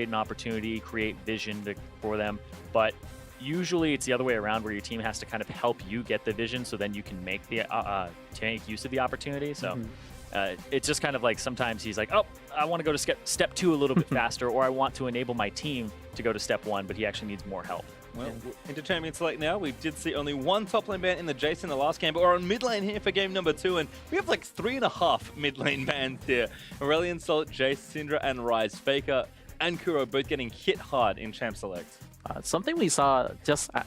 an opportunity, create vision for them, but usually it's the other way around where your team has to kind of help you get the vision so then you can make the make use of the opportunity. So it's just kind of like sometimes he's like, oh, I want to go to step 2 a little bit faster, or I want to enable my team to go to step 1, but he actually needs more help. Well, into Champion Select now. We did see only one top lane ban in the Jace in the last game, but we're on mid lane here for game number 2, and we have like 3.5 mid lane bans here. Aurelion Sol, Jace, Syndra, and Ryze. Faker and Kuro both getting hit hard in Champ Select. Something we saw,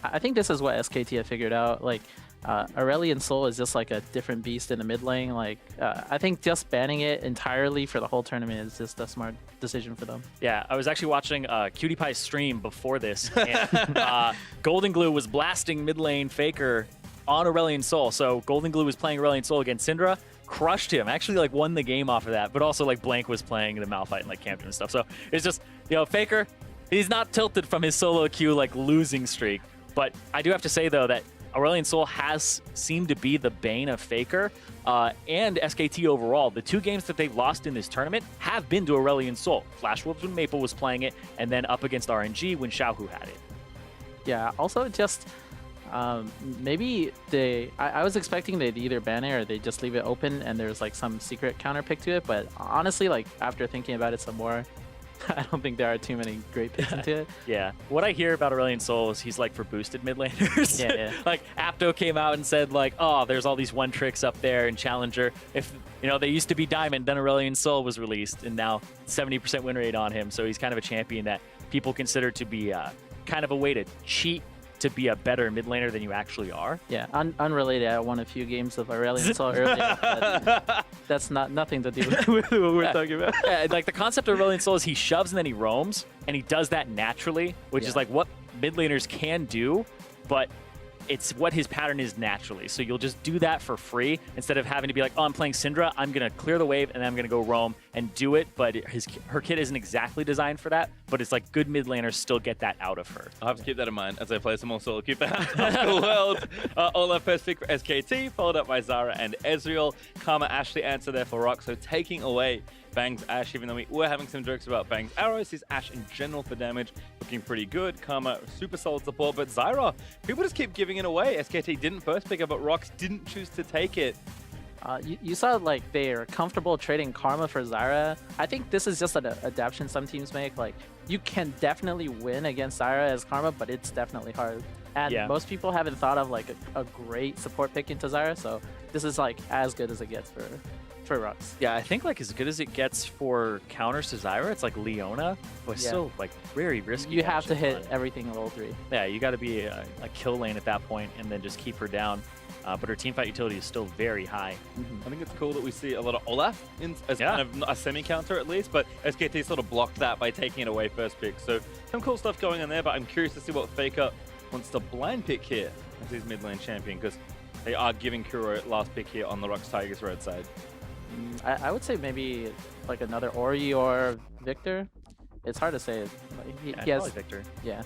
I think this is what SKT had figured out, like Aurelion Sol is just like a different beast in the mid lane. Like I think just banning it entirely for the whole tournament is just a smart decision for them. Yeah, I was actually watching Cutie Pie's stream before this, and Golden Glue was blasting mid lane Faker on Aurelion Sol. So Golden Glue was playing Aurelion Sol against Syndra, crushed him, actually like won the game off of that, but also like Blank was playing the Malphite and like Camden and stuff. So it's just, you know, Faker, he's not tilted from his solo queue like losing streak. But I do have to say though that Aurelion Sol has seemed to be the bane of Faker and SKT overall. The 2 games that they've lost in this tournament have been to Aurelion Sol. Flash Wolves when Maple was playing it, and then up against RNG when Xiaohu had it. Yeah, also just maybe I was expecting they'd either ban it or they just leave it open and there's like some secret counter pick to it, but honestly, like after thinking about it some more, I don't think there are too many great picks into it. Yeah. What I hear about Aurelion Sol is he's like for boosted mid laners. Yeah. Like Apto came out and said like, oh, there's all these 1-tricks up there in Challenger. If, you know, they used to be Diamond, then Aurelion Sol was released, and now 70% win rate on him. So he's kind of a champion that people consider to be kind of a way to cheat to be a better mid laner than you actually are. Yeah, unrelated, I won a few games of Aurelion Sol earlier, but that's nothing to do with what we're talking about. Yeah, like the concept of Aurelion Sol is he shoves and then he roams, and he does that naturally, which is like what mid laners can do, but it's what his pattern is naturally. So you'll just do that for free instead of having to be like, oh, I'm playing Syndra, I'm going to clear the wave, and then I'm going to go roam and do it. But her kit isn't exactly designed for that, but it's like good mid laners still get that out of her. I'll have to keep that in mind as I play some more solo. Keep that out of the world. Olaf first pick for SKT, followed up by Zyra and Ezreal. Karma Ashe the answer there for Rox, so taking away Bang's Ashe, even though we were having some jokes about Bang's arrows. His Ashe in general for damage looking pretty good. Karma, super solid support, but Zyra, people just keep giving it away. SKT didn't first pick it, but Rox didn't choose to take it. You saw like they're comfortable trading Karma for Zyra. I think this is just an adaptation some teams make. Like you can definitely win against Zyra as Karma, but it's definitely hard. And most people haven't thought of like a great support pick into Zyra, so this is like as good as it gets for Rox. Yeah, I think like as good as it gets for counters to Zyra, it's like Leona, but still like very risky. You have to hit everything in level 3. Yeah, you got to be a kill lane at that point and then just keep her down. But her teamfight utility is still very high. I think it's cool that we see a lot of Olaf as kind of a semi-counter at least, but SKT sort of blocked that by taking it away first pick. So some cool stuff going on there, but I'm curious to see what Faker wants to blind pick here as his mid lane champion, because they are giving Kuro last pick here on the Rox Tigers red side. I would say maybe like another Ori or Viktor. It's hard to say. He has Viktor. Yeah.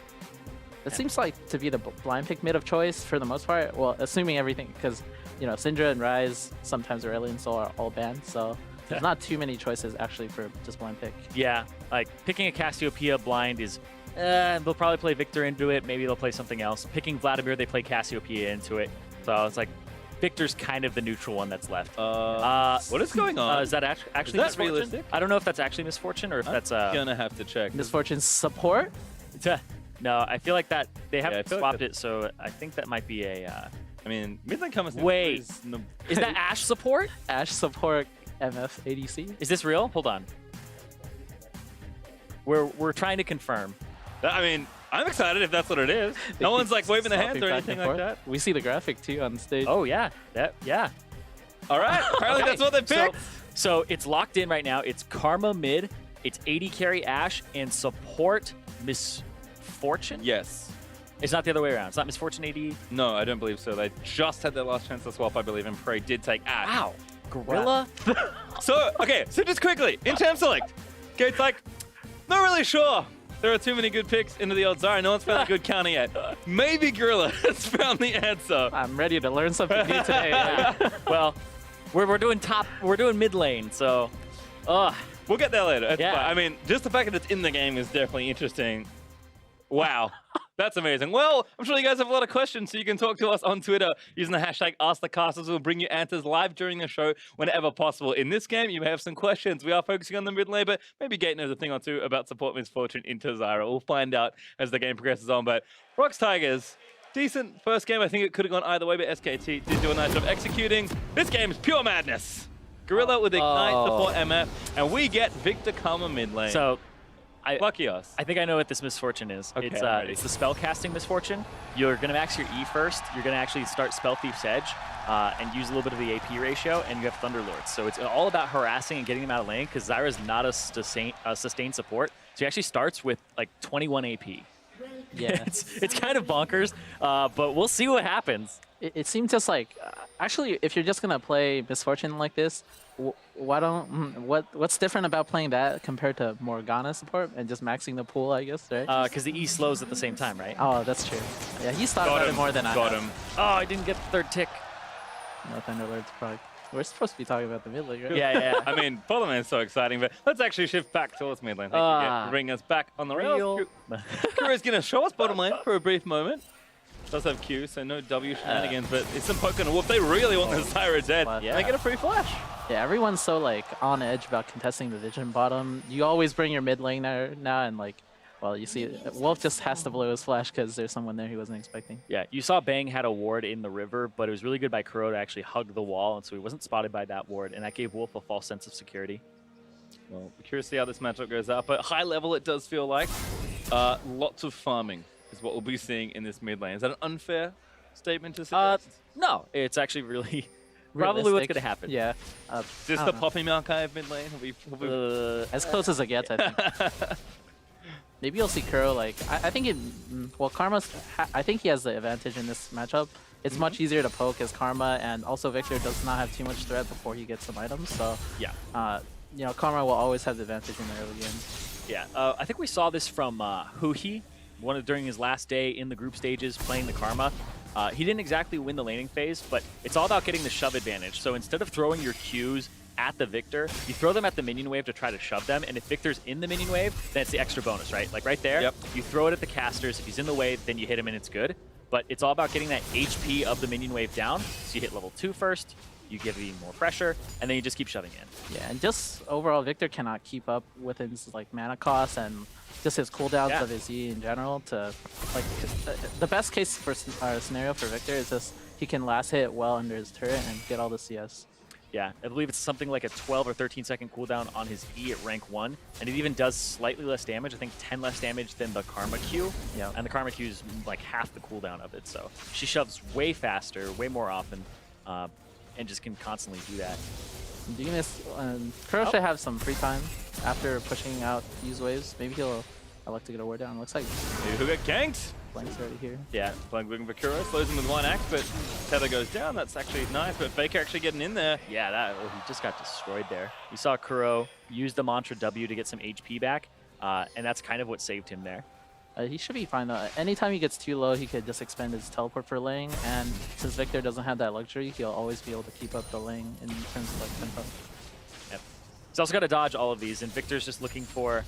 It seems like to be the blind pick mid of choice for the most part. Well, assuming everything, because you know Syndra and Ryze, sometimes Aurelion Sol are all banned, so there's not too many choices actually for just blind pick. Yeah, like picking a Cassiopeia blind is, they'll probably play Viktor into it. Maybe they'll play something else. Picking Vladimir, they play Cassiopeia into it. So it's like Viktor's kind of the neutral one that's left. What is going on? Is that actually misfortune? Realistic? I don't know if that's actually misfortune or if that's gonna have to check. Misfortune support? No, I feel like that they haven't swapped it, so I think that might be a. I mean, mid lane comes. Wait, is that Ashe support? Ashe support MF ADC? Is this real? Hold on. We're trying to confirm. I mean, I'm excited if that's what it is. No one's like waving the hands or anything like that. We see the graphic too on the stage. Oh yeah, yeah. All right, apparently that's what they picked. So it's locked in right now. It's Karma mid, it's AD carry Ashe, and support Misfortune? Yes. It's not the other way around. It's not Misfortune AD? No, I don't believe so. They just had their last chance to swap, I believe, and Prey did take Ashe. Wow. Gorilla? So just quickly, in Champ Select, Gate's like, not really sure. There are too many good picks into the old Zyra. No one's found a good counter yet. Maybe Gorilla has found the answer. I'm ready to learn something new today. Well, we're doing mid lane, so We'll get there later. It's Yeah. fine. I mean, just the fact that it's in the game is definitely interesting. Wow. That's amazing. Well, I'm sure you guys have a lot of questions, so you can talk to us on Twitter using the hashtag AskTheCasters. We'll bring you answers live during the show whenever possible. In this game, you may have some questions. We are focusing on the mid lane, but maybe Gate knows a thing or two about support misfortune into Zyra. We'll find out as the game progresses on. But Rox Tigers, decent first game. I think it could have gone either way, but SKT did do a nice job executing. This game is pure madness. Gorilla with Ignite, support MF, and we get Viktor Karma mid lane. So, lucky us. I think I know what this misfortune is. Okay, It's the spell casting misfortune. You're going to max your E first. You're going to actually start Spell Thief's Edge and use a little bit of the AP ratio, and you have Thunderlords. So it's all about harassing and getting them out of lane because Zyra's not a sustained support. So he actually starts with like 21 AP. Yeah. it's kind of bonkers, but we'll see what happens. It seems just like, actually, if you're just gonna play Misfortune like this, what's different about playing that compared to Morgana support and just maxing the pool, I guess, right? Because the E slows at the same time, right? Oh, that's true. Yeah, he's thought about it more than I Got have. him. Oh, I didn't get the third tick. No Thunderlord's probably. We're supposed to be talking about the mid lane, right? Yeah. I mean, bottom lane is so exciting, but let's actually shift back towards mid lane. Thank you, Gate, for bringing us back on the rails. Kuro's going to show us bottom lane for a brief moment. Does have Q, so no W shenanigans, but it's some poke on a wolf. They really want the Zyra dead. Yeah. They get a free flash. Yeah, everyone's so like on edge about contesting the vision bottom. You always bring your mid laner now, and like, well, you see, Wolf just has to blow his flash because there's someone there he wasn't expecting. Yeah, you saw Bang had a ward in the river, but it was really good by Kuro to actually hug the wall, and so he wasn't spotted by that ward, and that gave Wolf a false sense of security. Well, we're curious to see how this matchup goes out, but high level it does feel like. Lots of farming is what we'll be seeing in this mid lane. Is that an unfair statement to suggest? No, it's actually really probably what's Realistic. going to happen. Yeah. Is this the Poppy archive mid lane? As close as it gets, I think. Maybe you'll see Kuro like I think it. Well, Karma's. I think he has the advantage in this matchup. It's much easier to poke as Karma, and also Viktor does not have too much threat before he gets some items. So Yeah. you know, Karma will always have the advantage in the early game. Yeah, I think we saw this from Huhi, during his last day in the group stages playing the Karma. He didn't exactly win the laning phase, but it's all about getting the shove advantage. So instead of throwing your Qs at the Viktor, you throw them at the minion wave to try to shove them, and if Viktor's in the minion wave, then it's the extra bonus, right? Like right there, you throw it at the casters. If he's in the wave, then you hit him and it's good. But it's all about getting that HP of the minion wave down. So you hit level 2 first, you give it even more pressure, and then you just keep shoving in. Yeah, and just overall, Viktor cannot keep up with his like mana costs and just his cooldowns of his E in general. To like the best case for scenario for Viktor is just he can last hit well under his turret and get all the CS. Yeah, I believe it's something like a 12 or 13 second cooldown on his E at rank 1, and it even does slightly less damage, I think 10 less damage than the Karma Q, and the Karma Q is like half the cooldown of it, so she shoves way faster, way more often, and just can constantly do that. Do you miss, Kuro should have some free time after pushing out these waves. Maybe he'll elect to get a ward down. Looks like Maybe who got ganked? Blank's already here. Yeah, Blank looking for Kuro, slows him with one axe, but Tether goes down. That's actually nice, but FAKER actually getting in there. Yeah, he just got destroyed there. We saw Kuro use the Mantra W to get some HP back, and that's kind of what saved him there. He should be fine though. Anytime he gets too low, he could just expend his teleport for lane, and since Viktor doesn't have that luxury, he'll always be able to keep up the lane in terms of like tempo. Yep. He's also got to dodge all of these, and Viktor's just looking for,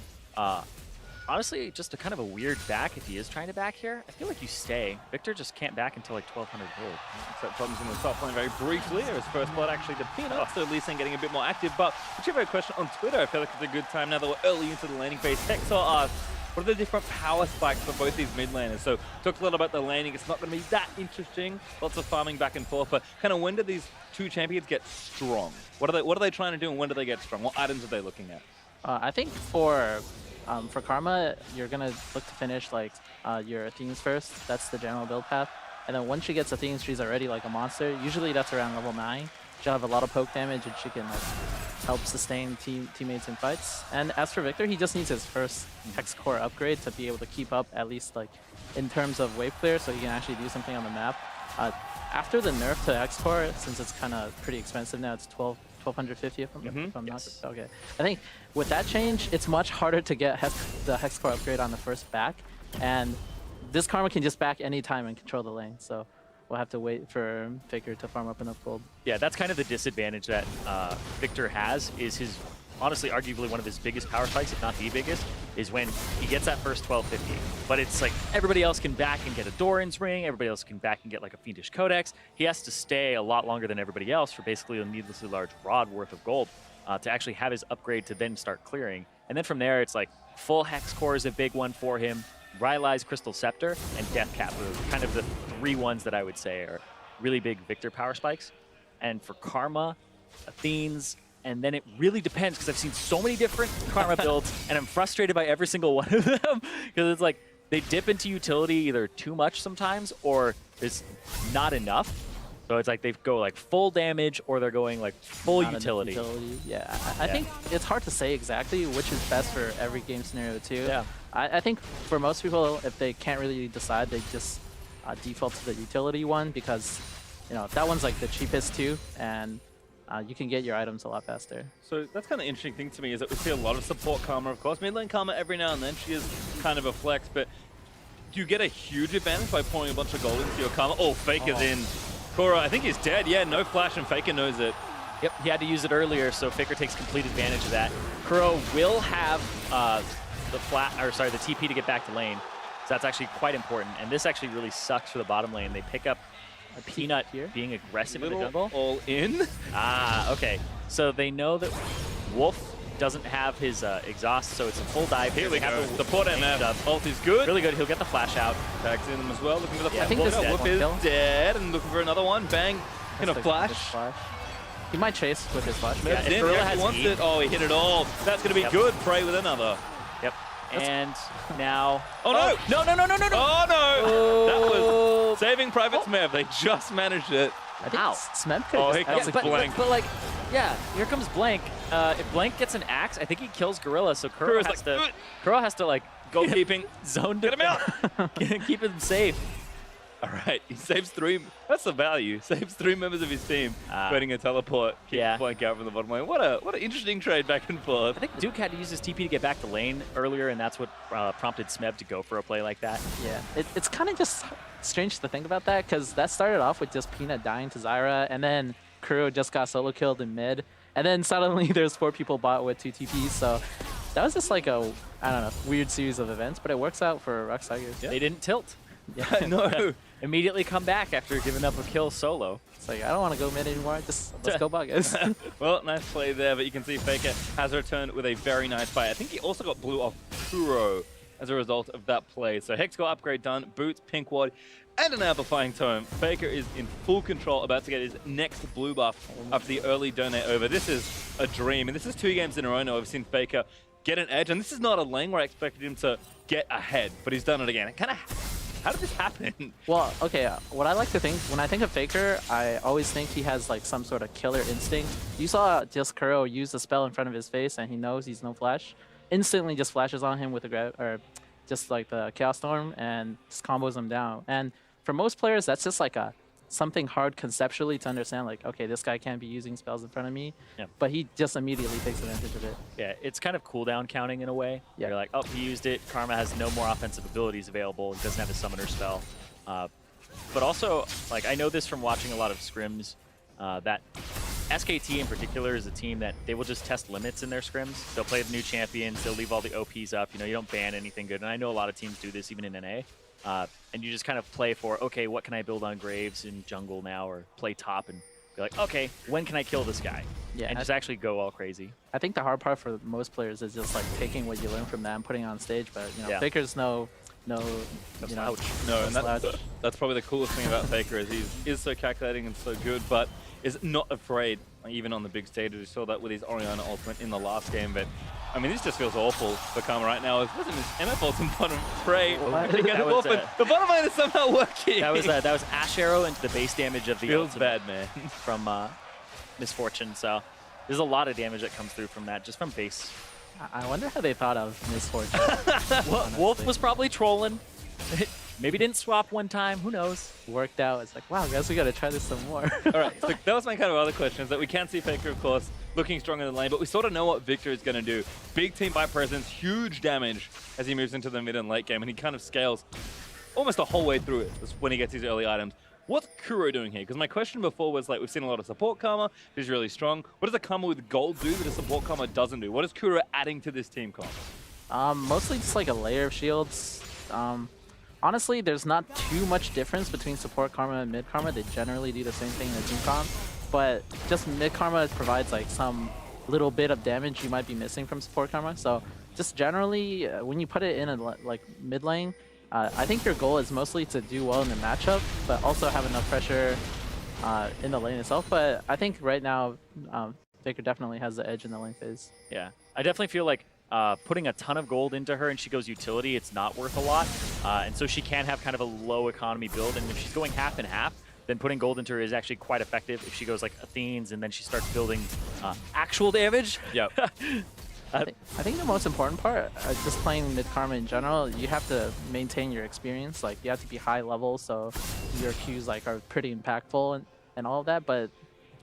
honestly, just a kind of a weird back if he is trying to back here. I feel like you stay. Viktor just can't back until like 1200 gold. Except problems in the top lane very briefly. There was first blood actually to Peanut, so Lee Sin getting a bit more active. But we have a question on Twitter. I feel like it's a good time now that we're early into the laning phase. Hexor asks, what are the different power spikes for both these mid laners? So talked a lot about the laning. It's not going to be that interesting. Lots of farming back and forth. But kind of when do these two champions get strong? What are they trying to do, and when do they get strong? What items are they looking at? I think for Karma, you're gonna look to finish like your Athenes first. That's the general build path. And then once she gets Athenes, she's already like a monster. Usually that's around level 9. She'll have a lot of poke damage, and she can like help sustain teammates in fights. And as for Viktor, he just needs his first Hex Core upgrade to be able to keep up at least like in terms of wave clear, so he can actually do something on the map. After the nerf to Hex Core, since it's kind of pretty expensive now, it's 1250 if I'm not. Okay. I think with that change, it's much harder to get the Hex Core upgrade on the first back, and this Karma can just back anytime and control the lane. So we'll have to wait for FAKER to farm up enough gold. Yeah, that's kind of the disadvantage that Viktor has, is his honestly arguably one of his biggest power spikes, if not the biggest, is when he gets that first 1250. But it's like everybody else can back and get a Doran's ring, everybody else can back and get like a Fiendish Codex. He has to stay a lot longer than everybody else for basically a needlessly large rod worth of gold to actually have his upgrade to then start clearing. And then from there, it's like full Hex Core is a big one for him, Rylai's Crystal Scepter, and Death Cap are kind of the 3 ones that I would say are really big Viktor power spikes. And for Karma, Athene's, and then it really depends because I've seen so many different Karma builds and I'm frustrated by every single one of them because it's like they dip into utility either too much sometimes or there's not enough. So it's like they go like full damage or they're going like full utility. Yeah, I think it's hard to say exactly which is best for every game scenario too. Yeah. I think for most people, if they can't really decide, they just default to the utility one because, you know, that one's like the cheapest too, and you can get your items a lot faster. So that's kind of interesting thing to me is that we see a lot of support Karma, of course. Mid lane Karma every now and then, she is kind of a flex, but do you get a huge advantage by pouring a bunch of gold into your Karma? Oh, Faker's in. Kuro, I think he's dead. Yeah, no flash, and Faker knows it. Yep, he had to use it earlier, so Faker takes complete advantage of that. Kuro will have the TP to get back to lane. So that's actually quite important. And this actually really sucks for the bottom lane. They pick up a Peanut here being aggressive in the jungle. All in. Ah, okay. So they know that Wolf doesn't have his exhaust, so it's a full dive. Here we go. The port MF. Ult is good. Really good. He'll get the flash out. Tags in them as well. Looking for the flash. I think this Wolf is dead and looking for another one. Bang. In a flash. He might chase with his flash. Yeah, if Gorilla has wants it. Oh, he hit it all. That's going to be good. Pray with another. Yep. And now... Oh, no! No, no, no, no, no, no! Oh, no! Oh. That was Saving Private Smeb. They just managed it. I think Smeb could here comes Blank. But, like, yeah, here comes Blank. If Blank gets an axe, I think he kills Gorilla, so Kuro has to, like, goalkeeping. Zone Get him out! Keep him safe. All right, he saves 3. That's the value. Saves 3 members of his team, creating a teleport. Keep Blank out from the bottom lane. What an interesting trade back and forth. I think Duke had to use his TP to get back to lane earlier, and that's what prompted Smeb to go for a play like that. Yeah, it's kind of just strange to think about that because that started off with just Peanut dying to Zyra, and then Kuro just got solo killed in mid, and then suddenly there's 4 people bot with 2 TPs. So that was just like a, I don't know, weird series of events, but it works out for Rox Tigers. Yeah. They didn't tilt. Yeah, no. Immediately come back after giving up a kill solo. It's like, I don't want to go mid anymore. Just let's go bot, guys. Well, nice play there, but you can see Faker has returned with a very nice fight. I think he also got blue off Kuro as a result of that play. So Hex got upgrade done, boots, pink ward, and an amplifying tome. Faker is in full control, about to get his next blue buff after the early donate over. This is a dream, and this is 2 games in a row now. I've seen Faker get an edge, and this is not a lane where I expected him to get ahead, but he's done it again. How did this happen? Well, okay, what I like to think, when I think of Faker, I always think he has like some sort of killer instinct. You saw just Kuro use the spell in front of his face and he knows he's no flash. Instantly just flashes on him with a grab, or just like the Chaos Storm, and just combos him down. And for most players, that's just like something hard conceptually to understand, like, okay, this guy can't be using spells in front of me, but he just immediately takes advantage of it. Yeah, it's kind of cooldown counting in a way. Yeah. You're like, oh, he used it. Karma has no more offensive abilities available. He doesn't have a summoner spell. But also, like, I know this from watching a lot of scrims, that SKT in particular is a team that they will just test limits in their scrims. They'll play the new champions. They'll leave all the OPs up. You know, you don't ban anything good. And I know a lot of teams do this even in NA. And you just kind of play for, okay, what can I build on Graves in jungle now, or play top and be like, okay, when can I kill this guy? Yeah, and just actually go all crazy. I think the hard part for most players is just like taking what you learn from that and putting it on stage. But you know, Faker's no, and that's probably the coolest thing about Faker is he is so calculating and so good, but is not afraid, even on the big stage. We saw that with his Orianna ultimate in the last game, but I mean, this just feels awful for Karma right now. It wasn't his MF ultimate bottom pray. The bottom line is somehow working. That was Ashe arrow into the base damage of the feels bad, man. From Misfortune. So there's a lot of damage that comes through from that, just from base. I wonder how they thought of Misfortune. Wolf was probably trolling. Maybe didn't swap one time. Who knows? Worked out. It's like, wow, guys, we got to try this some more. All right, so that was my kind of other question, is that we can see Faker, of course, looking strong in the lane, but we sort of know what Viktor is going to do. Big team by presence, huge damage as he moves into the mid and late game, and he kind of scales almost the whole way through it when he gets his early items. What's Kuro doing here? Because my question before was like, we've seen a lot of support karma. He's really strong. What does a karma with gold do that a support karma doesn't do? What is Kuro adding to this team comp? Mostly just like a layer of shields. Honestly, there's not too much difference between support karma and mid karma. They generally do the same thing in the team comp, but just mid karma provides like some little bit of damage you might be missing from support karma. So just generally, when you put it in a like mid lane, I think your goal is mostly to do well in the matchup, but also have enough pressure in the lane itself. But I think right now, Faker definitely has the edge in the lane phase. Yeah, I definitely feel like putting a ton of gold into her and she goes utility, it's not worth a lot. And so she can have kind of a low economy build. And if she's going half and half, then putting gold into her is actually quite effective. If she goes like Athenes and then she starts building actual damage. Yep. I think the most important part, just playing mid karma in general, you have to maintain your experience. Like you have to be high level, so your Qs like are pretty impactful and all of that. But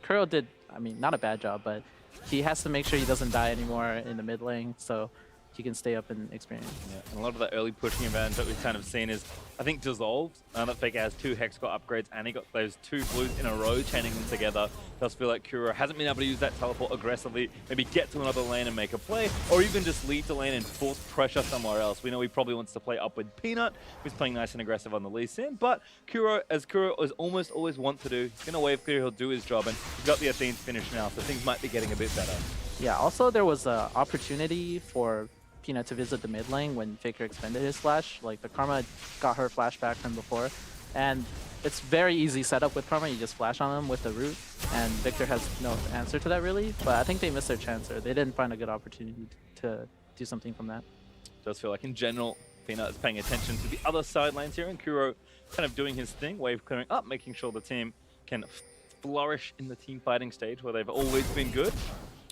Kuro did, I mean, not a bad job, but he has to make sure he doesn't die anymore in the mid lane, so he can stay up in experience. Yeah, and a lot of the early pushing advantage that we've kind of seen is, I think, dissolved. Now that Faker has 2 Hex got upgrades and he got those 2 blues in a row, chaining them together. Does feel like Kuro hasn't been able to use that teleport aggressively, maybe get to another lane and make a play, or even just leave the lane and force pressure somewhere else. We know he probably wants to play up with Peanut, who's playing nice and aggressive on the Lee Sin, but Kuro, as Kuro is almost always want to do, he's going to wave clear, he'll do his job, and he's got the Athene's finish now, so things might be getting a bit better. Yeah, also there was an opportunity for Peanut to visit the mid lane when Faker expended his flash. Like the Karma got her flash back from before, and it's very easy setup with Karma. You just flash on them with the root, and Viktor has no answer to that really. But I think they missed their chance, or they didn't find a good opportunity to do something from that. Does feel like in general, Peanut is paying attention to the other side lanes here, and Kuro kind of doing his thing, wave clearing up, making sure the team can flourish in the team fighting stage where they've always been good.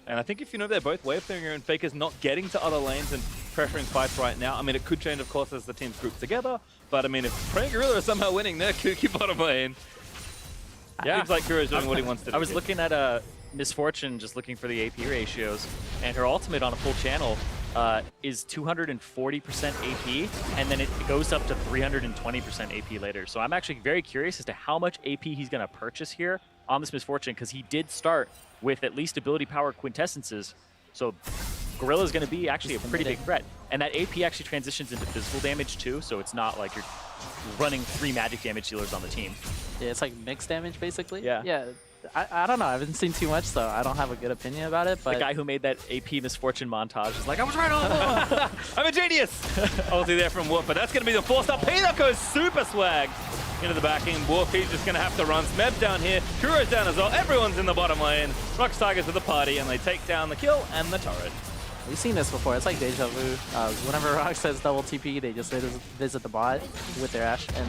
And I think if you know they're both wave clearing and Faker's not getting to other lanes and pressuring fights right now, I mean, it could change, of course, as the teams group together. But I mean, if Praying Gorilla is somehow winning their Kuki bottom lane, yeah, seems like Kuro's doing what he wants to do. I was looking at Misfortune, just looking for the AP ratios, and her ultimate on a full channel is 240% AP, and then it goes up to 320% AP later. So I'm actually very curious as to how much AP he's going to purchase here on this Misfortune, because he did start with at least ability power quintessences. So Gorilla's going to be actually a pretty big threat. And that AP actually transitions into physical damage too, so it's not like you're running 3 magic damage dealers on the team. Yeah, it's like mixed damage basically. Yeah. Yeah. I don't know. I haven't seen too much, so I don't have a good opinion about it. But the guy who made that AP Misfortune montage is like, I was right all along. I'm a genius! Obviously there from Wolf, but that's going to be the force up. Peanut goes super swag into the backing. Wolf, he's just going to have to run. Smeb down here. Kuro's down as well. Everyone's in the bottom lane. Rox Tigers with the party, and they take down the kill and the turret. we've seen this before. It's like deja vu. Whenever Rox says double TP, they just visit the bot with their Ashe and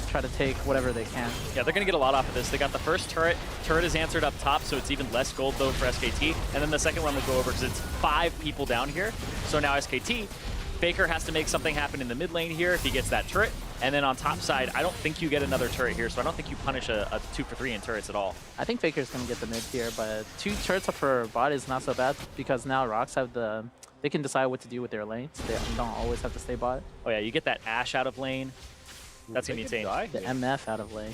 try to take whatever they can. Yeah, they're going to get a lot off of this. They got the first turret. Turret is answered up top, so it's even less gold, though, for SKT. And then the second one will go over because it's 5 people down here. So now SKT, Faker has to make something happen in the mid lane here if he gets that turret. And then on top side, I don't think you get another turret here, so I don't think you punish a 2 for 3 in turrets at all. I think Faker's going to get the mid here, but 2 turrets for bot is not so bad because now Rox have the... They can decide what to do with their lanes. They don't always have to stay bot. Oh yeah, you get that Ashe out of lane. That's going to be insane. The MF out of lane.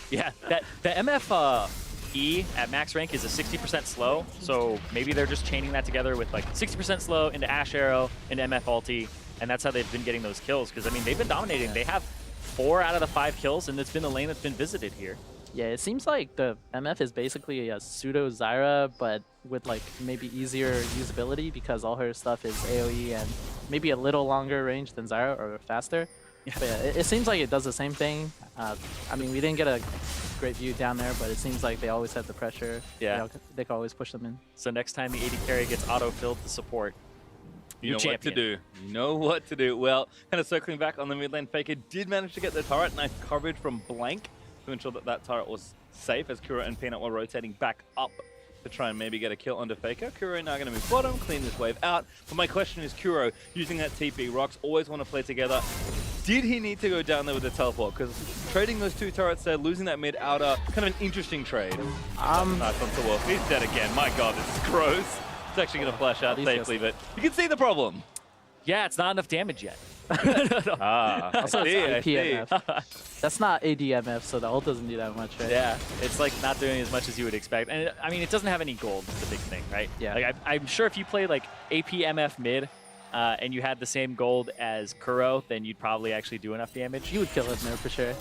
Yeah, the MF E at max rank is a 60% slow, so maybe they're just chaining that together with like 60% slow into Ashe Arrow, into MF ulti, and that's how they've been getting those kills, because I mean, they've been dominating. They have 4 out of the 5 kills, and it's been the lane that's been visited here. Yeah, it seems like the MF is basically a pseudo Zyra, but with like maybe easier usability because all her stuff is AoE and maybe a little longer range than Zyra or faster. Yeah. But yeah, it seems like it does the same thing. I mean, we didn't get a great view down there, but it seems like they always have the pressure. Yeah. You know, they can always push them in. So next time the AD carry gets auto-filled to support, you know what to do. You know what to do. Well, kind of circling back on the mid lane, Faker did manage to get the turret. Nice coverage from Blank to ensure that that turret was safe as Kuro and Peanut were rotating back up to try and maybe get a kill onto Faker. Kuro now going to move bottom, clean this wave out. But my question is, Kuro, using that TP, Rox always want to play together. Did he need to go down there with the teleport? Because trading those 2 turrets there, losing that mid-outer, kind of an interesting trade. Nice on to Wolf. He's dead again. My god, this is gross. It's actually going to flash out safely, but you can see the problem. Yeah, it's not enough damage yet. Ah, I Also, see, I it's see. IPMF. That's not ADMF, so the ult doesn't do that much, right? Yeah, it's like not doing as much as you would expect. And I mean, it doesn't have any gold, is the big thing, right? Yeah. Like, I'm sure if you played like APMF mid and you had the same gold as Kuro, then you'd probably actually do enough damage. You would kill him there for sure.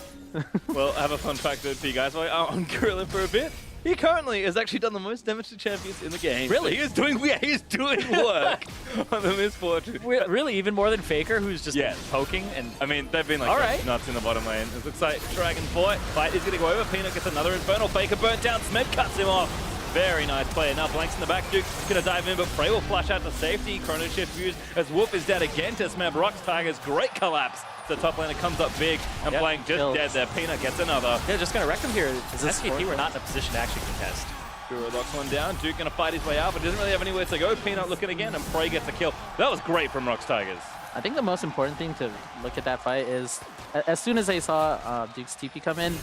Well, I have a fun fact for you guys. While I'm grilling for a bit. He currently has actually done the most damage to champions in the game. Really? So he is doing work on the misfortune. Really, even more than Faker, who's just Yeah. poking and I mean, they've been like All right. nuts in the bottom lane. It looks like Dragon Fight is going to go over. Peanut gets another Infernal. Faker burnt down. Smeb cuts him off. Very nice play. Now Blank's in the back. Duke's going to dive in, but Frey will flash out to safety. Chrono Shift used as Wolf is dead again to Smeb. Rox Tigers, great collapse. The top laner comes up big, and Yep, Blank just kills. dead there. Peanut gets another. yeah, just gonna wreck him here. this SKT fourth were not in a position to actually contest. Kuro locks one down. Duke going to fight his way out, but doesn't really have anywhere to go. Peanut looking again, and Frey gets a kill. That was great from Rox Tigers. I think the most important thing to look at that fight is, as soon as they saw Duke's TP come in,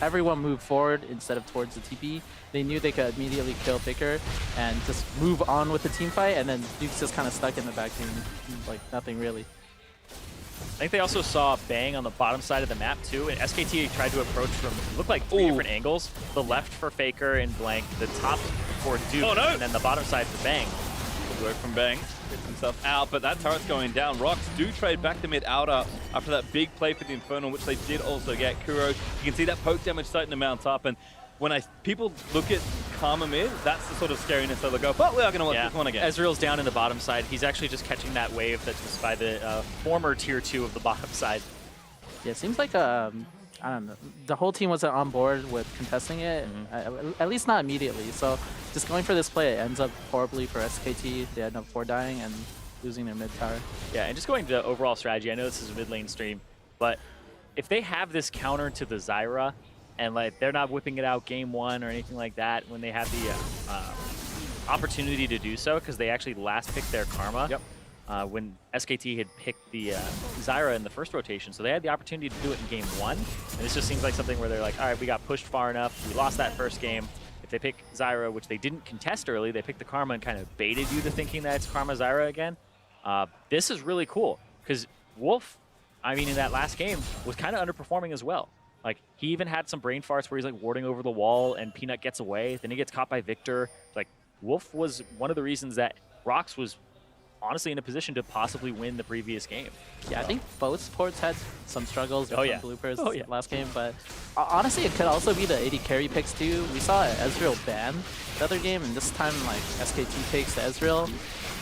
everyone moved forward instead of towards the TP. They knew they could immediately kill FAKER and just move on with the team fight, and then Duke's just kind of stuck in the back team, like nothing really. I think they also saw Bang on the bottom side of the map too, and SKT tried to approach from, it looked like 3 different angles. The left for Faker and Blank, the top for Duke, Oh, no. and then the bottom side for Bang. Good work from Bang. Gets himself out, but that turret's going down. Rox do trade back to mid-outer after that big play for the Infernal, which they did also get. Kuro, you can see that poke damage starting to mount up, and when people look at Karma mid, that's the sort of scariness they'll go, but we are going to watch this one again. Ezreal's down in the bottom side. He's actually just catching that wave that's just by the former tier 2 of the bottom side. Yeah, it seems like I don't know, the whole team wasn't on board with contesting it, at least not immediately. So just going for this play, it ends up horribly for SKT. They end up 4 dying and losing their mid tower. Yeah, and just going to overall strategy, I know this is a mid lane stream, but if they have this counter to the Zyra, and like they're not whipping it out game 1 or anything like that when they have the opportunity to do so, because they actually last picked their Karma when SKT had picked the Zyra in the first rotation. So they had the opportunity to do it in game 1, and this just seems like something where they're like, all right, we got pushed far enough, we lost that first game. If they pick Zyra, which they didn't contest early, they picked the Karma and kind of baited you to thinking that it's Karma Zyra again. This is really cool, because Wolf, I mean, in that last game, was kind of underperforming as well. Like, he even had some brain farts where he's like warding over the wall and Peanut gets away. Then he gets caught by Viktor. Like, Wolf was one of the reasons that Rox was honestly in a position to possibly win the previous game. Yeah, I think both supports had some struggles with some bloopers last game, but honestly, it could also be the AD carry picks too. We saw Ezreal ban the other game, and this time, like, SKT takes the Ezreal.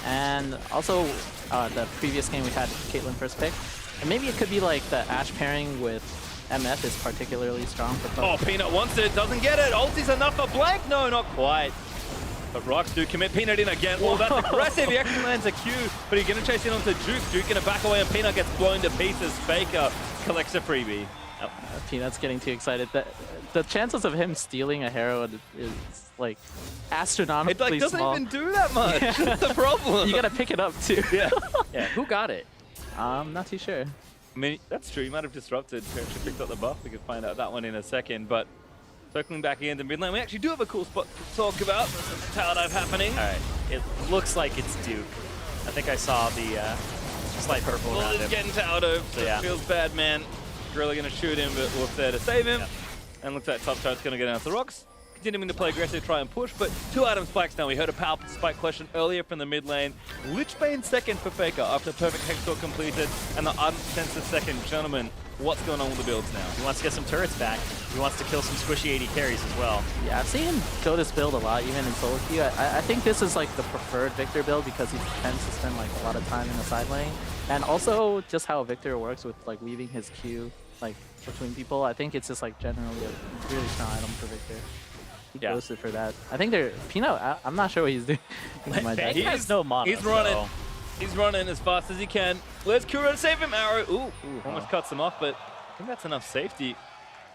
And also, the previous game we had Caitlyn first pick. And maybe it could be like the AShe pairing with MF is particularly strong for both. Oh, Peanut wants it, doesn't get it. Ulti's enough for Blank? No, not quite. But Rox do commit Peanut in again. Oh, that's aggressive. He actually lands a Q, but he's going to chase in onto Duke. Duke going to back away, and Peanut gets blown to pieces. Faker collects a freebie. Peanut's getting too excited. The chances of him stealing a Herald is like astronomically It doesn't small. even do that much. That's the problem. You gotta pick it up too. Yeah. Yeah, who got it? I'm not too sure. I mean, that's true. He might have disrupted. He actually picked up the buff. We can find out that one in a second. But circling back into mid lane, we actually do have a cool spot to talk about. There's some tower dive happening. All right, it looks like it's Duke. I think I saw the slight purple Bull around is him. getting towered over. So, yeah. Feels bad, man. Gorilla going to shoot him, but Wolf there to save him. Yeah. And looks like top turret's going to go down to Rox. Continuing to play aggressive, try and push, but 2 items spikes now. We heard a power spike question earlier from the mid lane. Lichbane second for Faker after perfect Hextor completed, and the Ardent Sensor second. Gentlemen, what's going on with the builds now? He wants to get some turrets back. He wants to kill some squishy AD carries as well. Yeah, I've seen him kill this build a lot, even in solo queue. I think this is like the preferred Viktor build because he tends to spend like a lot of time in the side lane, and also just how Viktor works with like weaving his Q like between people. I think it's just like generally a really strong item for Viktor. He ghosted for that. I think they're Peanut. I'm not sure what he's doing. He has no mana. He's running. He's running as fast as he can. Let's Kuro to save him. Arrow. Ooh, almost cuts him off, but I think that's enough safety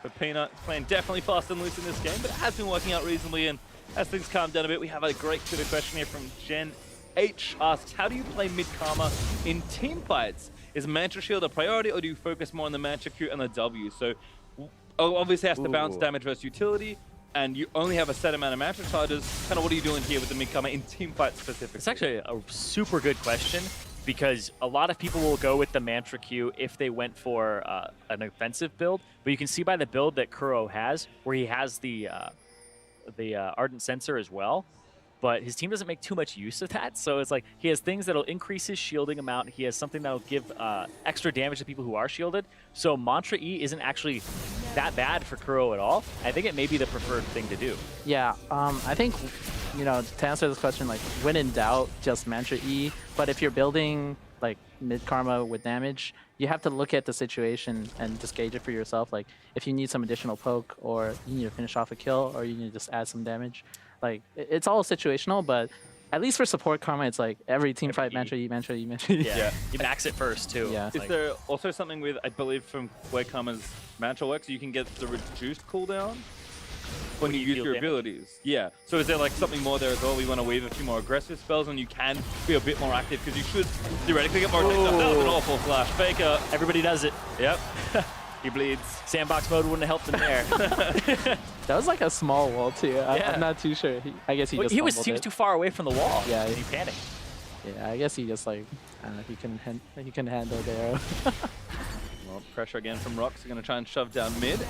for Peanut. Playing definitely fast and loose in this game, but it has been working out reasonably. And as things calm down a bit, we have a great Twitter question here from Gen H. Asks, how do you play mid Karma in team fights? Is Mantra Shield a priority, or do you focus more on the Mantra Q and the W? So obviously has to balance damage versus utility, and you only have a set amount of Mantra charges. Kind of what are you doing here with the mid Karma in team fights specifically? It's actually a super good question. because a lot of people will go with the Mantra Q if they went for an offensive build, but you can see by the build that Kuro has, where he has the Ardent Sensor as well, but his team doesn't make too much use of that, so it's like he has things that'll increase his shielding amount, he has something that'll give extra damage to people who are shielded, so Mantra E isn't actually that bad for Kuro at all. I think it may be the preferred thing to do. Yeah, I think, you know, to answer this question, like, when in doubt, just Mantra E, but if you're building, like, mid-karma with damage, you have to look at the situation and just gauge it for yourself, like, if you need some additional poke, or you need to finish off a kill, or you need to just add some damage. Like, it's all situational, but at least for support karma, it's like every team fight, Mantra E, Mantra E, Mantra E. Yeah, you max it first, too. Yeah. Is there also something with, I believe, from where Karma's Mantra works, you can get the reduced cooldown when you use your abilities? Yeah. So is there like something more there as well? We want to weave a few more aggressive spells and you can be a bit more active because you should theoretically get more attack stuff. That was an awful flash. Faker. Everybody does it. Yep. He bleeds. Sandbox mode wouldn't have helped him there. That was like a small wall too. Yeah. I'm not too sure. I guess he just he was fumbled it. too far away from the wall. Yeah, and he panicked. Yeah, I guess he just like, I don't know, he couldn't handle the arrow. Well, pressure again from Rox. They're going to try and shove down mid.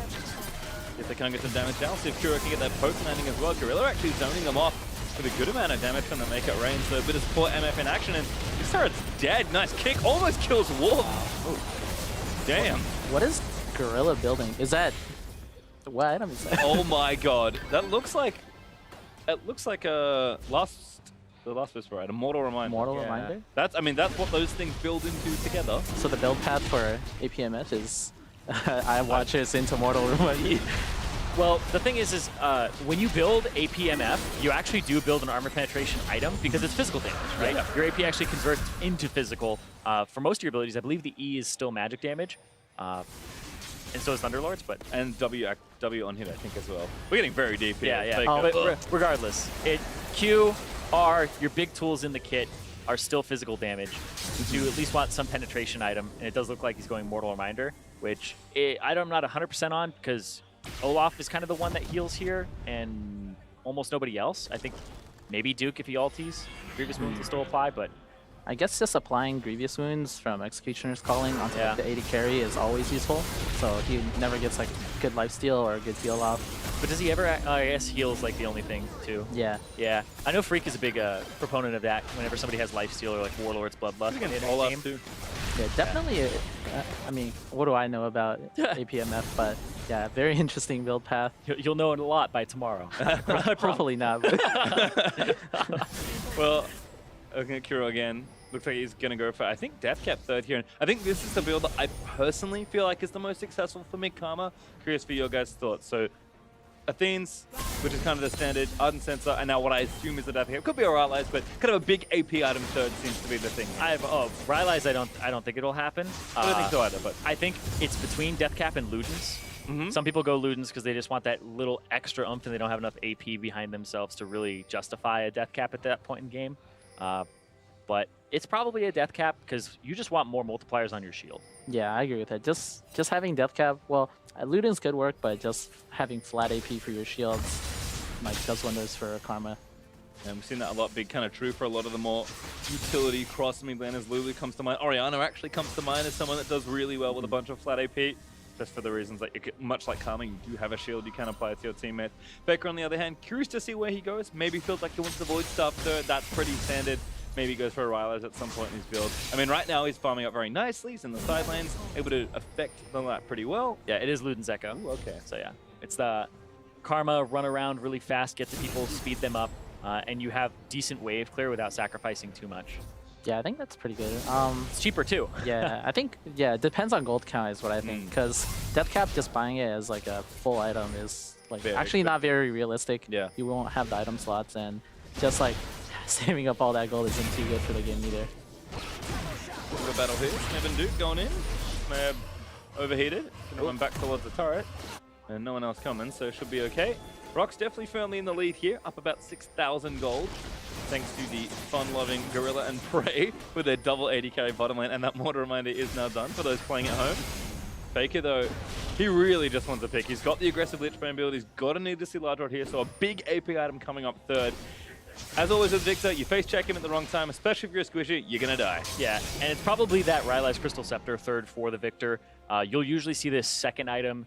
If they can't get some damage down, see if Kuro can get that poke landing as well. Gorilla actually zoning them off with a good amount of damage from the make it rain. So a bit of support MF in action, and this turret's dead. Nice kick, almost kills Wolf. Oh. Damn. What is Gorilla building? Is that, what item is that? Oh my god, that looks like, a the last whisper, right? A mortal reminder. Mortal Reminder? That's, I mean, that's what those things build into together. So the build path for APMF is I watch it into Mortal Reminder. Well, the thing is when you build APMF, you actually do build an armor penetration item because it's physical damage, right? Yeah. Your AP actually converts into physical. For most of your abilities, I believe the E is still magic damage. And so is Thunderlords, but... And W on hit, I think, as well. We're getting very deep here. Yeah, yeah. Like, But regardless, Q, R, your big tools in the kit are still physical damage. You at least want some penetration item, and it does look like he's going Mortal Reminder, which I'm not 100% on, because Olaf is kind of the one that heals here, and almost nobody else. I think maybe Duke if he ulties. Grievous Wounds will still apply, but... I guess just applying Grievous Wounds from Executioner's Calling onto like, the AD carry is always useful. So he never gets like good lifesteal or a good heal off. But does he ever, I guess heal's like the only thing too. Yeah. Yeah. I know Freak is a big proponent of that whenever somebody has lifesteal or like Warlord's Bloodlust in a Olaf game. too. Yeah, definitely. I mean, what do I know about APMF? But yeah, very interesting build path. You'll know it a lot by tomorrow. Hopefully not. But Well, looking at Kuro again, looks like he's going to go for, I think, Death Cap third here. And I think this is the build that I personally feel like is the most successful for mid-karma. Curious for your guys' thoughts. So, Athene's, which is kind of the standard, Ardent Sensor, and now what I assume is a Death Cap. Could be a Rylai's, but kind of a big AP item third seems to be the thing. Rylai's, I don't think it'll happen. I don't think so either, but... I think it's between Death Cap and Ludens. Some people go Ludens because they just want that little extra oomph and they don't have enough AP behind themselves to really justify a Death Cap at that point in game. But it's probably a Death Cap because you just want more multipliers on your shield. yeah, I agree with that. Just having Death Cap, well, Ludens could work, but just having flat AP for your shields like does wonders for Karma. And we've seen that a lot, big kind of true for a lot of the more utility cross mid laners. Lulu comes to mind. Orianna actually comes to mind as someone that does really well with a bunch of flat AP. Just for the reasons that, much like Karma, you do have a shield you can apply to your teammates. Faker, on the other hand, curious to see where he goes. Maybe feels like he wants to avoid stuff third. That's pretty standard. Maybe goes for a Rylai's at some point in his build. I mean, right now he's farming up very nicely. He's in the side lanes, able to affect the lap pretty well. Yeah, it is Ludens Ekko. Ooh, okay. So yeah, it's the Karma run around really fast, get to people, speed them up, and you have decent wave clear without sacrificing too much. Yeah, I think that's pretty good. It's cheaper too. Yeah, I think, yeah, it depends on gold count is what I think. Because Death Cap, just buying it as like a full item is like actually not very realistic. Yeah. You won't have the item slots, and just like saving up all that gold isn't too good for the game either. The battle here. Smeb and Duke going in. Smeb overheated. Gonna run back towards the turret. And no one else coming, so it should be okay. Rox definitely firmly in the lead here, up about 6,000 gold. Thanks to the fun-loving Gorilla and Prey with their double 80 carry bottom lane, and that Mortar Reminder is now done for those playing at home. Faker, though, he really just wants a pick. He's got the aggressive Lichbane build, he's got a need to see large rod here, so a big AP item coming up third. as always with Viktor, you face check him at the wrong time, especially if you're a squishy, you're gonna die. Yeah, and it's probably that Rylai's Crystal Scepter third for the Viktor. You'll usually see this second item,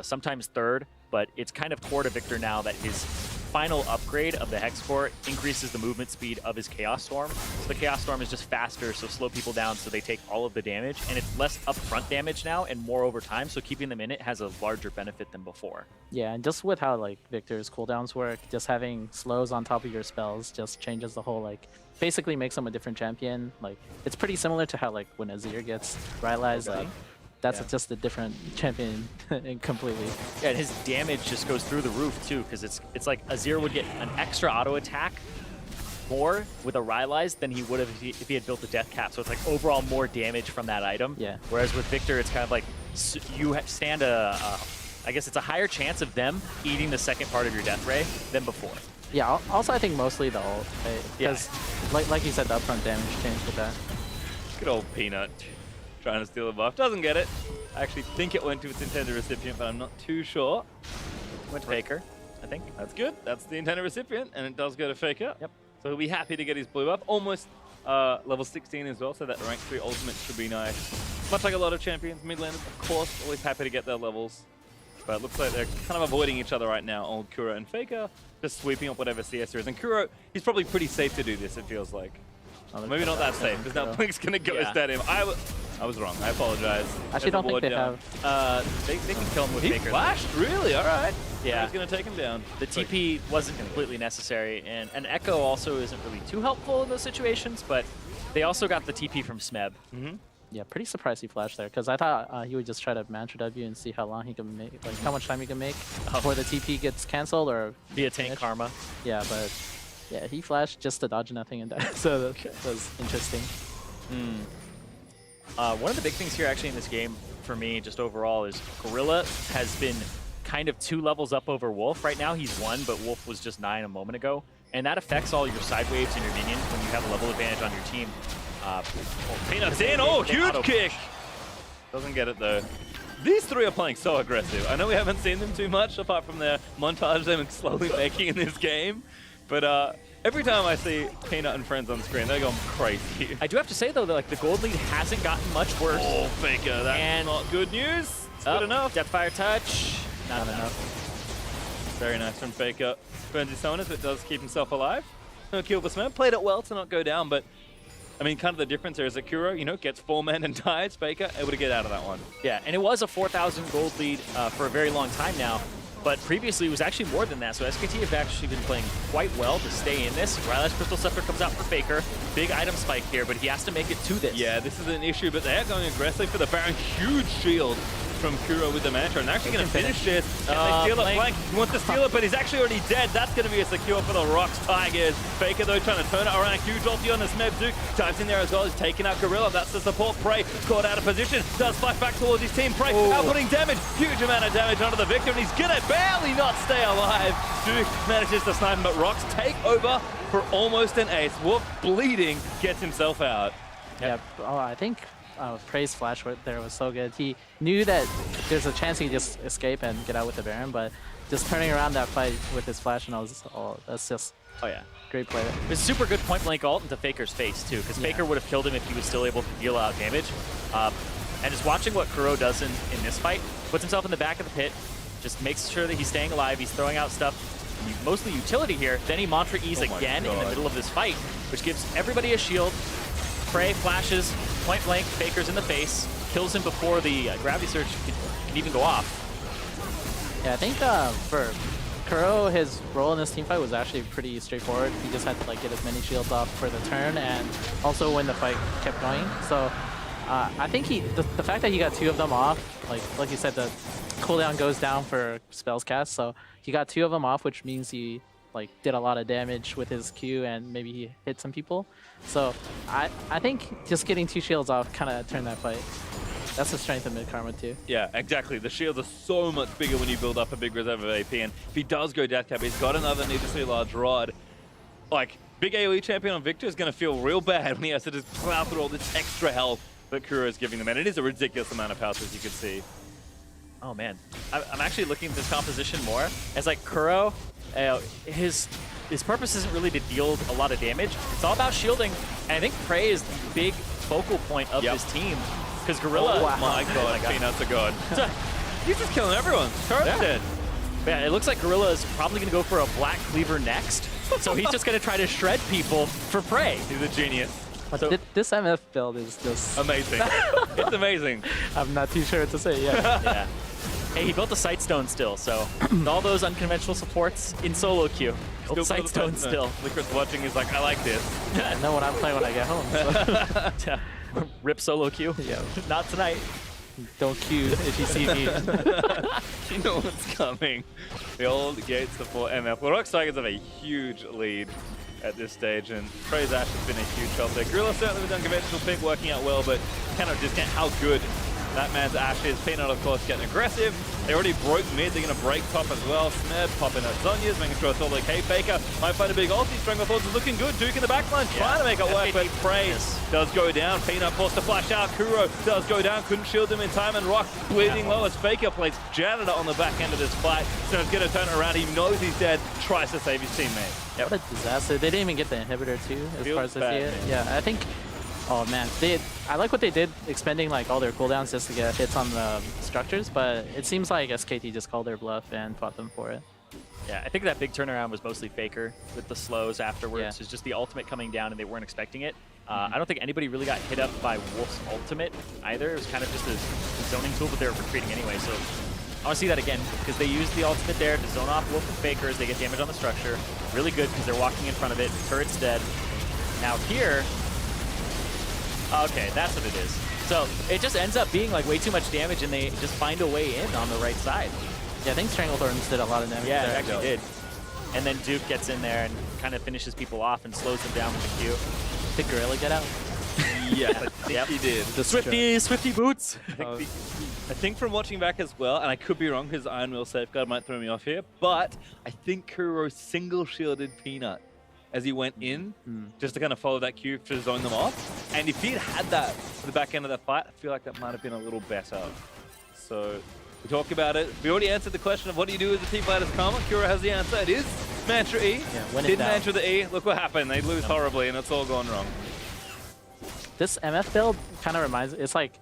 sometimes third, but it's kind of core to Viktor now that his final upgrade of the Hex Core increases the movement speed of his Chaos Storm. So the Chaos Storm is just faster, so slow people down so they take all of the damage, and it's less upfront damage now and more over time, so keeping them in it has a larger benefit than before. Yeah, and just with how like Viktor's cooldowns work, just having slows on top of your spells just changes the whole like basically makes him a different champion. Like it's pretty similar to how like when Azir gets Rylai's like that's just a different champion completely. Yeah, and his damage just goes through the roof too, because it's like Azir would get an extra auto attack more with a Rylai's than he would have if he had built the death cap. So it's like overall more damage from that item. Yeah. Whereas with Viktor, it's kind of like you stand I guess it's a higher chance of them eating the second part of your death ray than before. Yeah. Also, I think mostly the ult, because like you said, the upfront damage changed with that. Good old Peanut. Trying to steal a buff. Doesn't get it. I actually think it went to its intended recipient, but I'm not too sure. Went to Faker, I think. That's good. That's the intended recipient, and it does go to Faker. Yep. So he'll be happy to get his blue buff. Almost level 16 as well, so that rank 3 ultimate should be nice. Much like a lot of champions, mid laners, of course, always happy to get their levels. But it looks like they're kind of avoiding each other right now. Old Kuro and Faker just sweeping up whatever CS there is. And Kuro, he's probably pretty safe to do this, it feels like. Oh, maybe not that safe, because now Blink's going to go at him. I was wrong. I apologize. Actually, don't think they have. They can kill him with He Faker. flashed, really? All right. Yeah. He's going to take him down. The TP wasn't completely necessary, and Ekko also isn't really too helpful in those situations, but they also got the TP from Smeb. Yeah, pretty surprised he flashed there, because I thought he would just try to Mantra W and see how long he can make, like how much time he can make before the TP gets canceled or Via tank karma. Yeah, but yeah, he flashed just to dodge nothing and die, so that was interesting. One of the big things here actually in this game for me, just overall, is Gorilla has been kind of 2 levels up over Wolf. Right now he's 1, but Wolf was just 9 a moment ago. And that affects all your side waves and your minions when you have a level advantage on your team. Peanut's in! Oh, huge kick! Doesn't get it though. These three are playing so aggressive. I know we haven't seen them too much apart from their montage them slowly making in this game. But every time I see Peanut and friends on screen, they're going crazy. I do have to say though, that like the gold lead hasn't gotten much worse. Oh, Faker, that's not good news. It's good enough. Depthfire touch. Not enough. Very nice from Faker. Burns his summoners, but does keep himself alive. No kill for Smeb. Played it well to not go down, but I mean, kind of the difference there is that Kuro, you know, gets 4 men and dies. Faker able to get out of that one. Yeah, and it was a 4,000 gold lead for a very long time now. But previously it was actually more than that, so SKT have actually been playing quite well to stay in this. Rylai's Crystal Scepter comes out for Faker. Big item spike here, but he has to make it to this. Yeah, this is an issue, but they're going aggressively for the Baron. Huge shield from Kuro with the Mantra, and they're actually going to finish this. Can they steal it? Blank. He wants to steal it, but he's actually already dead. That's going to be a secure for the Rox Tigers. Faker, though, trying to turn it around. Huge ulti on the Smeb. Duke dives in there as well. He's taking out Gorilla. That's the support. Prey caught out of position. Does flash back towards his team. Prey outputting damage. Huge amount of damage onto the Viktor, and he's going to barely not stay alive. Duke manages to snipe him, but Rox take over for almost an ace. Wolf bleeding gets himself out. Yeah, I think Prey's flash there was so good. He knew that there's a chance he could just escape and get out with the Baron, but just turning around that fight with his flash and all, that's just great play. It was a super good point blank ult into Faker's face too, because Faker would have killed him if he was still able to deal out damage. And just watching what Kuro does in this fight, puts himself in the back of the pit, just makes sure that he's staying alive, he's throwing out stuff, mostly utility here, then he Mantra E's again in the middle of this fight, which gives everybody a shield. Prey flashes, point blank, Faker's in the face, kills him before the gravity surge can even go off. Yeah, I think for Kuro, his role in this team fight was actually pretty straightforward. He just had to like get as many shields off for the turn and also when the fight kept going. So I think the fact that he got 2 of them off, like you said, the cooldown goes down for spells cast, so he got 2 of them off, which means he like did a lot of damage with his Q and maybe he hit some people. So I think just getting 2 shields off kind of turned that fight. That's the strength of mid karma too. Yeah, exactly. The shields are so much bigger when you build up a big reserve of AP, and if he does go death cap, he's got another needlessly large rod. Like, big AoE champion on Viktor is going to feel real bad when he has to just plow through all this extra health that Kuro is giving them, and it is a ridiculous amount of health, as you can see. Oh man, I'm actually looking at this composition more as like Kuro, his his purpose isn't really to deal a lot of damage. It's all about shielding. And I think Prey is the big focal point of this team. Because Gorilla... Oh my god, Peanut's a god. He's just killing everyone. Turret's dead. Yeah, it looks like Gorilla is probably going to go for a Black Cleaver next. So he's just going to try to shred people for Prey. He's a genius. So, this MF build is just... amazing. It's amazing. I'm not too sure what to say, yeah. Hey, he built a Sightstone still, so all those unconventional supports in solo queue. Built Sightstone still. Liquid's watching, he's like, I like this. I know what I'm playing when I get home. So. Rip solo queue. Yeah. Not tonight. Don't queue if you see me. You know what's coming. The old gate support MF. Well, Rox Tigers have a huge lead at this stage, and Prey's Ashe has been a huge help there. Gorilla certainly with the unconventional pick working out well, but cannot discount how good that man's Ashe is. Peanut, of course, getting aggressive. They already broke mid. They're going to break top as well. Smeb popping at Zhonya's, making sure it's all okay. FAKER might find a big ulti. Strangleforce is looking good. Duke in the backline, trying to make it work, but Prey does go down. Peanut forced to flash out. Kuro does go down. Couldn't shield him in time, and Rox bleeding low as FAKER plays Janitor on the back end of this fight. So he's going to turn it around. He knows he's dead. Tries to save his teammate. What a disaster. They didn't even get the inhibitor too, as far as I see it. Yeah, I think... Oh man, I like what they did, expending like all their cooldowns just to get hits on the structures, but it seems like SKT just called their bluff and fought them for it. Yeah, I think that big turnaround was mostly FAKER with the slows afterwards. Yeah. It was just the ultimate coming down and they weren't expecting it. I don't think anybody really got hit up by Wolf's ultimate either. It was kind of just a zoning tool, but they were retreating anyway. So I want to see that again because they used the ultimate there to zone off Wolf and FAKER as they get damage on the structure. Really good because they're walking in front of it. Turret's dead. Now here... Okay, that's what it is. So it just ends up being like way too much damage and they just find a way in on the right side. Yeah, I think Stranglethorns did a lot of damage. Yeah, there. it actually did. And then Duke gets in there and kind of finishes people off and slows them down with the Q. Did Gorilla get out? Yeah, I think he did. The Swifty boots. I think from watching back as well, and I could be wrong because Iron Will Safeguard might throw me off here, but I think Kuro single shielded Peanut as he went in, just to kind of follow that cue to zone them off. And if he'd had that for the back end of the fight, I feel like that might have been a little better. So we talk about it. We already answered the question of what do you do as a team fight as Karma. Kuro has the answer. It is Mantra E. Yeah, did Mantra the E. Look what happened. They lose horribly and it's all gone wrong. This MF build kind of reminds, it's like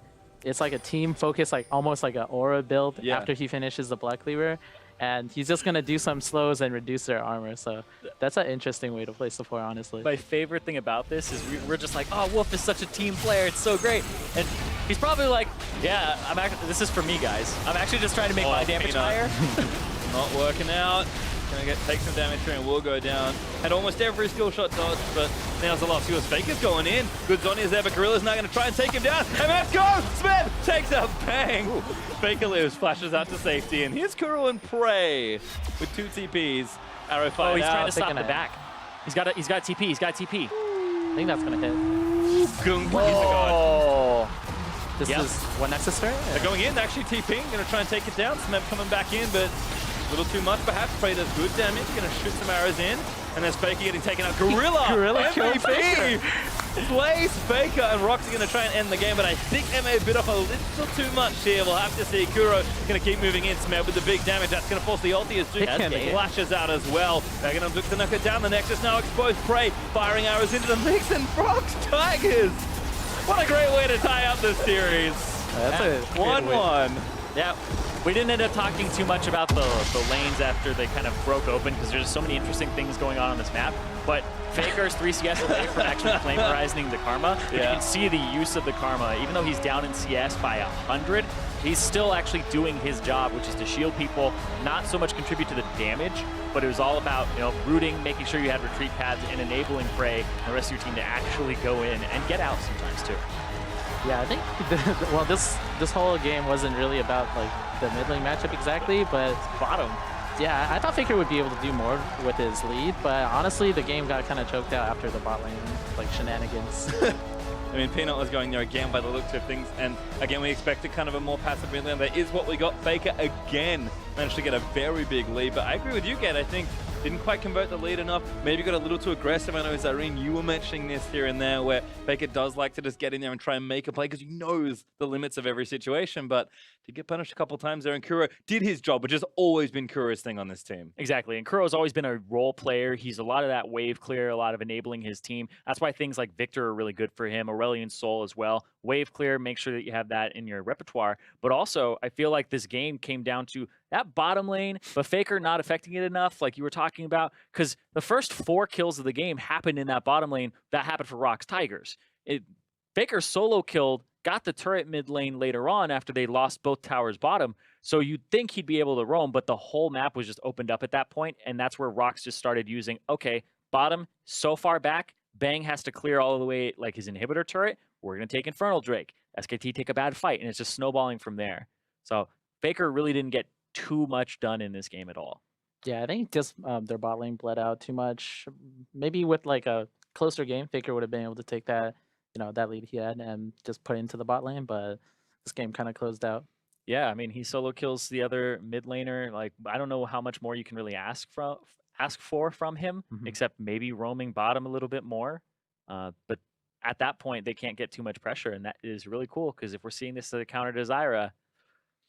a team focus, like almost like an aura build after he finishes the Black Cleaver. And he's just going to do some slows and reduce their armor. So that's an interesting way to play support, honestly. My favorite thing about this is we're just like, oh, Wolf is such a team player. It's so great. And he's probably like, yeah, this is for me, guys. I'm actually just trying to make my damage higher. Not working out. Gonna take some damage here and will go down. Had almost every skill shot dodged, but now's the last few. FAKER's going in. Good Zonya's there, but Gorilla's now gonna try and take him down. MF go! Smeb takes a bang! FAKER lives, flashes out to safety, and here's Kuro and Prey with 2 TPs. Arrow fired he's out. trying to stop the back. He's got TP, he's got TP. I think that's gonna hit. Gunk, This is what Nexus turn? They're going in, they're actually TPing, gonna try and take it down. Smeb coming back in, but a little too much perhaps. Prey does good damage, gonna shoot some arrows in. And there's FAKER getting taken out. Gorilla MVP! Plays FAKER, and Rox are gonna try and end the game, but I think MA bit off a little too much here. We'll have to see. Kuro gonna keep moving in. Smeb with the big damage. That's gonna force the ulti as Duke flashes out as well. They're gonna look to knock it down. The Nexus now exposed. Prey firing arrows into the mix, and Rox Tigers! What a great way to tie up this series. That's a 1-1. Yeah, we didn't end up talking too much about the lanes after they kind of broke open because there's so many interesting things going on this map. But FAKER's 3 CS away from actually flame horizoning the Karma. You can see the use of the Karma. Even though he's down in CS by 100, he's still actually doing his job, which is to shield people, not so much contribute to the damage, but it was all about, you know, rooting, making sure you had retreat paths, and enabling Prey and the rest of your team to actually go in and get out sometimes too. Yeah, I think, well, this whole game wasn't really about like the mid lane matchup exactly, but Bottom. Yeah, I thought FAKER would be able to do more with his lead, but honestly, the game got kind of choked out after the bot lane, like, shenanigans. I mean, Peanut was going there again by the looks of things, and again, we expected kind of a more passive mid lane. That is what we got. FAKER again managed to get a very big lead, but I agree with you, Gate. I think didn't quite convert the lead enough, maybe got a little too aggressive. I know, Zirene, you were mentioning this here and there, where FAKER does like to just get in there and try and make a play because he knows the limits of every situation, but to get punished a couple times there, and Kuro did his job, which has always been Kuro's thing on this team. Exactly, and Kuro's always been a role player. He's a lot of that wave clear, a lot of enabling his team. That's why things like Viktor are really good for him, Aurelion Sol as well. Wave clear, make sure that you have that in your repertoire. But also, I feel like this game came down to that bottom lane, but FAKER not affecting it enough, like you were talking about, because the first 4 kills of the game happened in that bottom lane. That happened for Rox Tigers. FAKER solo killed, got the turret mid lane later on after they lost both towers bottom. So you'd think he'd be able to roam, but the whole map was just opened up at that point, and that's where Rox just started using, okay, bottom, so far back, Bang has to clear all the way, like his inhibitor turret, we're going to take Infernal Drake. SKT take a bad fight, and it's just snowballing from there. So FAKER really didn't get too much done in this game at all. Yeah, I think just their bot lane bled out too much. Maybe with like a closer game, FAKER would have been able to take that, that lead he had and just put it into the bot lane, but this game kind of closed out. Yeah, I mean, he solo kills the other mid laner. Like, I don't know how much more you can really ask for from him, except maybe roaming bottom a little bit more. But at that point, they can't get too much pressure, and that is really cool, because if we're seeing this as a counter to Zyra,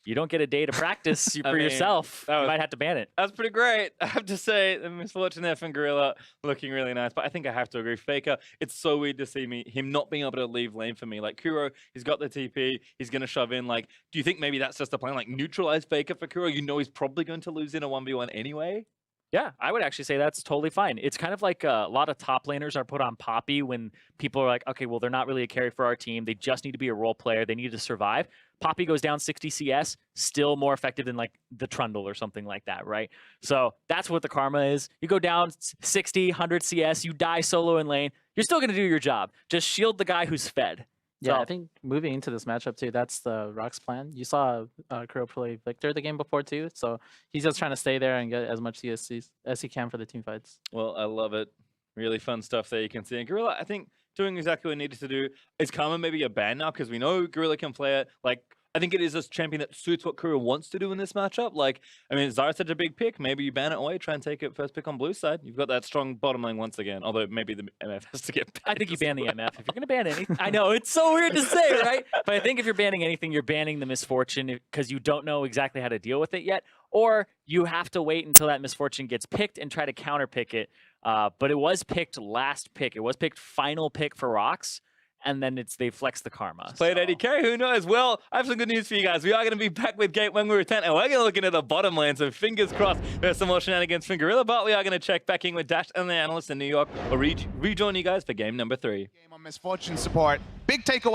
you don't get a day to practice for yourself. You might have to ban it. That's pretty great. I have to say, the misfortune there from Gorilla looking really nice. But I think I have to agree. FAKER, it's so weird to see him not being able to leave lane for me. Like, Kuro, he's got the TP. He's going to shove in. Like, do you think maybe that's just a plan? Like, neutralize FAKER for Kuro? You know he's probably going to lose in a 1v1 anyway? Yeah, I would actually say that's totally fine. It's kind of like a lot of top laners are put on Poppy when people are like, okay, well, they're not really a carry for our team. They just need to be a role player. They need to survive. Poppy goes down 60 CS, still more effective than like the Trundle or something like that, right? So that's what the karma is. You go down 60, 100 CS, you die solo in lane. You're still going to do your job. Just shield the guy who's fed. Yeah, So, I think moving into this matchup too, that's the Rox plan. You saw Kuro play Viktor the game before too, so he's just trying to stay there and get as much CS as he can for the team fights. Well, I love it. Really fun stuff there you can see. And Gorilla, I think, doing exactly what he needed to do. Is Karma maybe a ban now? Because we know Gorilla can play it. Like, I think it is a champion that suits what Kuro wants to do in this matchup. Like, I mean, Zyra's such a big pick. Maybe you ban it away, try and take it first pick on blue side. You've got that strong bottom lane once again. Although maybe the MF has to get banned. I think you ban the MF. If you're going to ban anything, I know, it's so weird to say, right? But I think if you're banning anything, you're banning the misfortune because you don't know exactly how to deal with it yet. Or you have to wait until that misfortune gets picked and try to counter pick it. But it was picked last pick. It was picked final pick for Rox. And then they flex the karma. Played ADK, who knows? Well, I have some good news for you guys. We are going to be back with Gate when we return, and we're going to look into the bottom lane, so fingers crossed there's some more shenanigans from Gorilla, but we are going to check back in with Dash and the analyst in New York. We'll rejoin you guys for game number 3. Game on Misfortune support. Big takeaway.